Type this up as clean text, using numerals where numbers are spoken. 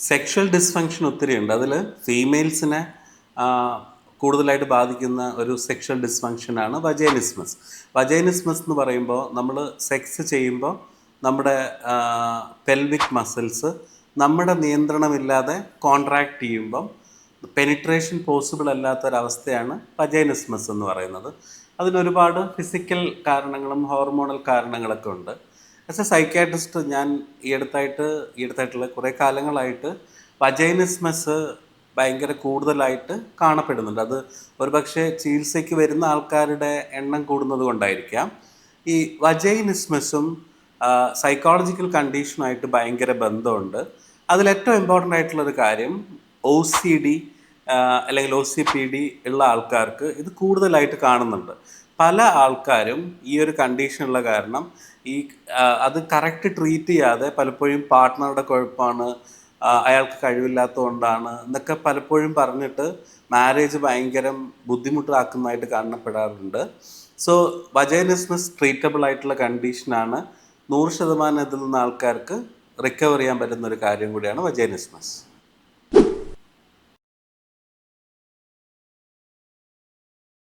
Sexual dysfunction ഒത്തിരി ഉണ്ട്. അതിൽ ഫീമെയിൽസിനെ കൂടുതലായിട്ട് ബാധിക്കുന്ന ഒരു സെക്ഷൽ ഡിസ്ഫങ്ഷനാണ് വജൈനിസ്മസ്. വജൈനിസ്മസ് എന്ന് പറയുമ്പോൾ നമ്മൾ സെക്സ് ചെയ്യുമ്പോൾ നമ്മുടെ പെൽവിക് മസിൽസ് നമ്മുടെ നിയന്ത്രണമില്ലാതെ കോൺട്രാക്ട് ചെയ്യുമ്പം പെനിട്രേഷൻ പോസിബിൾ അല്ലാത്തൊരവസ്ഥയാണ് വജൈനിസ്മസ് എന്ന് പറയുന്നത്. അതിനൊരുപാട് ഫിസിക്കൽ കാരണങ്ങളും ഹോർമോണൽ കാരണങ്ങളൊക്കെ ഉണ്ട്. ആസ് എ സൈക്യാട്രിസ്റ്റ് ഞാൻ ഈയടുത്തായിട്ടുള്ള കുറേ കാലങ്ങളായിട്ട് വജൈനിസ്മസ് ഭയങ്കര കൂടുതലായിട്ട് കാണപ്പെടുന്നുണ്ട്. അത് ഒരുപക്ഷെ ചികിത്സയ്ക്ക് വരുന്ന ആൾക്കാരുടെ എണ്ണം കൂടുന്നത് കൊണ്ടായിരിക്കാം. ഈ വജൈനിസ്മസും സൈക്കോളജിക്കൽ കണ്ടീഷനുമായിട്ട് ഭയങ്കര ബന്ധമുണ്ട്. അതിലേറ്റവും ഇമ്പോർട്ടൻ്റ് ആയിട്ടുള്ളൊരു കാര്യം OCD അല്ലെങ്കിൽ OCPD ഉള്ള ആൾക്കാർക്ക് ഇത് കൂടുതലായിട്ട് കാണുന്നുണ്ട്. പല ആൾക്കാരും ഈ ഒരു കണ്ടീഷനുള്ള കാരണം അത് കറക്റ്റ് ട്രീറ്റ് ചെയ്യാതെ പലപ്പോഴും പാർട്ട്ണറുടെ കുഴപ്പമാണ്, അയാൾക്ക് കഴിവില്ലാത്തതുകൊണ്ടാണ് എന്നൊക്കെ പലപ്പോഴും പറഞ്ഞിട്ട് മാരേജ് ഭയങ്കര ബുദ്ധിമുട്ടാക്കുന്നതായിട്ട് കാണപ്പെടാറുണ്ട്. സോ വജൈനിസ്മസ് ട്രീറ്റബിൾ ആയിട്ടുള്ള കണ്ടീഷനാണ്. 100% ഇതിൽ നിന്ന് ആൾക്കാർക്ക് റിക്കവർ ചെയ്യാൻ പറ്റുന്ന ഒരു കാര്യം കൂടിയാണ് വജൈനിസ്മസ്.